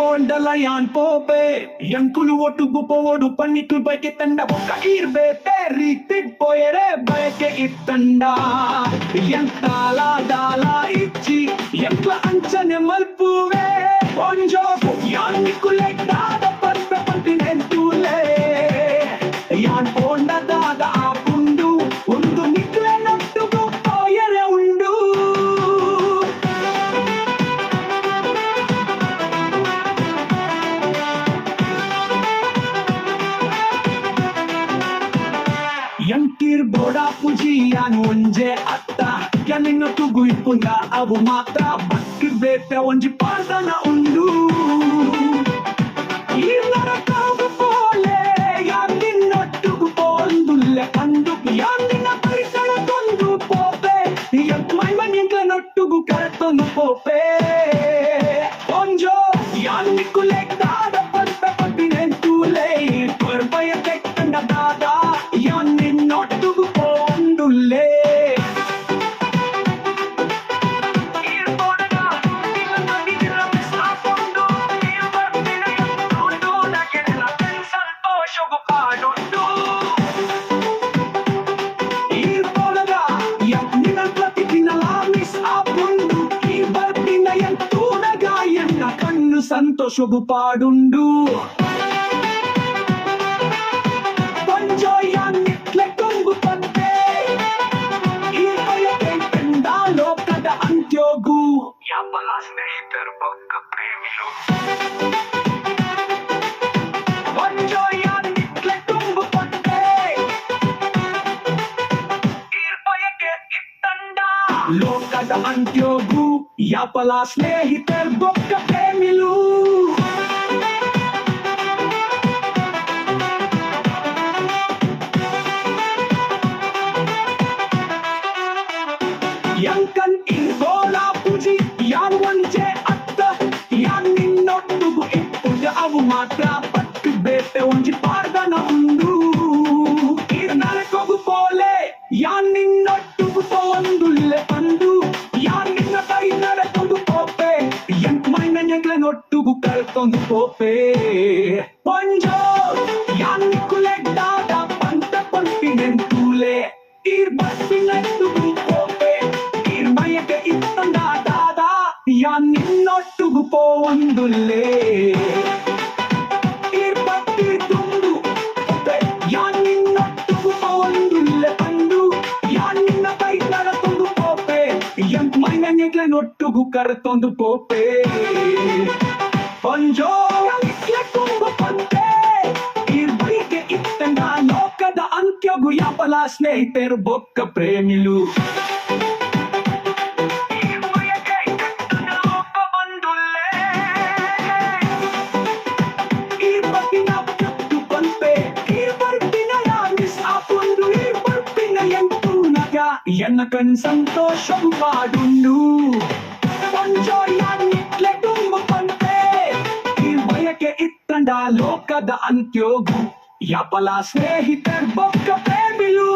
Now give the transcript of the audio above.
ಪೋಂಡಲ ಯಾನ್ ಪೋಪೆ ಎಂಕುಲು ಒಟ್ಟುಗು ಪೋಡು ಪನ್ನಿಟ್ಟು ಬಯಕೆ ತಂಡ ಒಕ್ಕ ಇರ್ಬೆ ತೇರಿ ತಿಪ್ಪೋಯರೆ ಬಯಕೆ ಇತ್ತಂಡ ಎಂತಾಲ ದಾಲ ಇಚ್ಚಿ ಎಂಕ್ಲ ಅಂಚನೆ ಮಲ್ಪುವೆ ಒಂಜೋ ಯಾನ್ ನಿಕ್ಕುಲೆ ದಾದ ಪರ್ಪೆ ಪಂಟಿನೆಂತುಲೆ ಯಾನ್ ಪೋಂಡದಾದ ಆ ಪುಂಡು ಒಂದು ನಿಕ್ಲೆ ನಟ್ಟುಗು ಪೋಯರೆ ಉಂಡು ಎಂಕಿರ್ ಬೋಡ ಪುಜಿ ಯಾನ್ ಒಂಜೆ ಅತ್ತ ಕೆಲಿನ ತುಗು ಇಪ್ಪುಂಗ ಅವು ಮಾತ್ರ ಬಕ್ಕಿ ಬೇತೆ ಒಂಜಿ ಪಾರ್ದನ ಉಂಡು ಈ ನರಕಾವು ಪೋಲೆ ಯಾನ್ ನಿನ್ನೊಟ್ಟುಗು ಪೋಂದುಲ್ಲೆ ಕಂಡು ಯಾನ್ ನಿನ್ನ ಪರಿಸರ ತೊಂದು ಪೋಪೆ ಎಂಕ್ ಮೈಮನಿಂದ ನೊಟ್ಟುಗು ಕರೆತೊಂದು ಪೋಪೆ ಒಂಜೋ ಯಾನ್ ನಿಕ್ಕುಲೆ ದಾದ ಪರ್ಪೆ ಪಟ್ಟಿನೆಂತುಲೆ ಕೊರ್ಬಯ ತೆಕ್ಕಂಡ ದಾದ ಯಾನ್ ನಿನ್ನೊಟ್ಟುಗು ಪೋಂದುಲ್ಲೆ ಸಂತೋಷವು ಪಾಡುಂಡು ಪಂಜೋಯಾನ್ ನಿಟ್ಲೆ ಕೊಂಬು ಪಂತೆ ಈ ಬಯಕೆ ಕಂಡ ಲೋಕದ ಅಂತ್ಯೋಗು ಯಾಪಲ ಸ್ನೇಹಿತರು ಪಕ್ಕ ಪ್ರೇಮಿಲು ಪಂಜೋಯಾನ್ ನಿಟ್ಲೆ ಕೊಂಬು ಪಂತೆ ಈ ಬಯಕೆ ಇತ್ತಂಡ ಲೋಕದ ಅಂತ್ಯೋಗು ಯಾಪಲ ಸ್ನೇಹಿತರು ಪಕ್ಕ ಪ್ರೇಮಿಲು ಎಂಕನ್ ಇಂಗೋಲ ಪುಜಿ ಯಾನ್ ಒಂಜೆ ಅತ್ತ ಯಾನ್ ನಿನ್ನೊಟ್ಟುಗು ಇಪ್ಪುಜ ಅವು ಮಾತ್ರ ಪಟ್ಟು ಬೇತೆ ಒಂಜಿ ಪಾರ್ದನ ಉಂಡು ನರಕೊಗು ಪೋಲೆ ಯಾನ್ ನಿನ್ನೊಟ್ಟುಗು ಪೋಂದುಲ್ಲೆ ಪಂದು ಯಾನ್ ನಿನ್ನ ಕೈ ನರಕೊಗು ಪೋಪೆ ಎಂಕ್ ಮೈಮೆನ್ಯಂಗ್ಲೆ ನೊಟ್ಟುಗು ಕಲ್ತೊಂದು ಪೋಪೆ ಪಂಜೋ ಯಾನ್ ನಿಕ್ಕುಲೆ ದಾದ ಪಂತ ಪಂಪಿನೆಂತುಲೆ ಈರ್ ಬಸ್ಸಿನೆಂತುಗು ಪೋಪೆ ಈರ್ ಮಯಕೆ ಇತ್ತಂಡ ದಾದ ಯಾನ್ ನಿನ್ನೊಟ್ಟುಗು ಪೋಂದುಲ್ಲೆ ಈರ್ ಪಟ್ಟಿ ತುಂಡು ಪೋಪೆ ಯಾನ್ ನಿನ್ನೊಟ್ಟುಗು ಪೋಂದುಲ್ಲೆ ಪಂದು ಯಾನ್ ನಿನ್ನ ಕೈ ನರತೊಂದು ಪೋಪೆ ಎಂಕ್ ಮೈಮೆನ್ಯಂಗ್ಲೆ ನೊಟ್ಟುಗು ಕರೆತೊಂದು ಪೋಪೆ ಪಂಜೋ ಇಟ್ಲೆ ಕೊಂಬು ಪಂತೆ ಈರ್ ಬೈಕೆ ಇತ್ತಂಡ ಲೋಕದ ಅಂತ್ಯಗು ಯಾಪಲ ಸ್ನೇಹಿತರು ಬೊಕ್ಕ ಪ್ರೇಮಿಲು ఎన్నకన్ సంతోషం పాడుండు పంజోయాన్ నిట్లె తుంబు పంతే ఈ బయకే ఇత్తండ లోకದ ಅಂತ್ಯೋಗು ಯಾಪಲ ಸ್ನೇಹಿತರ್ ಬೊಕ್ಕ ಪ್ರೇಮಿಲು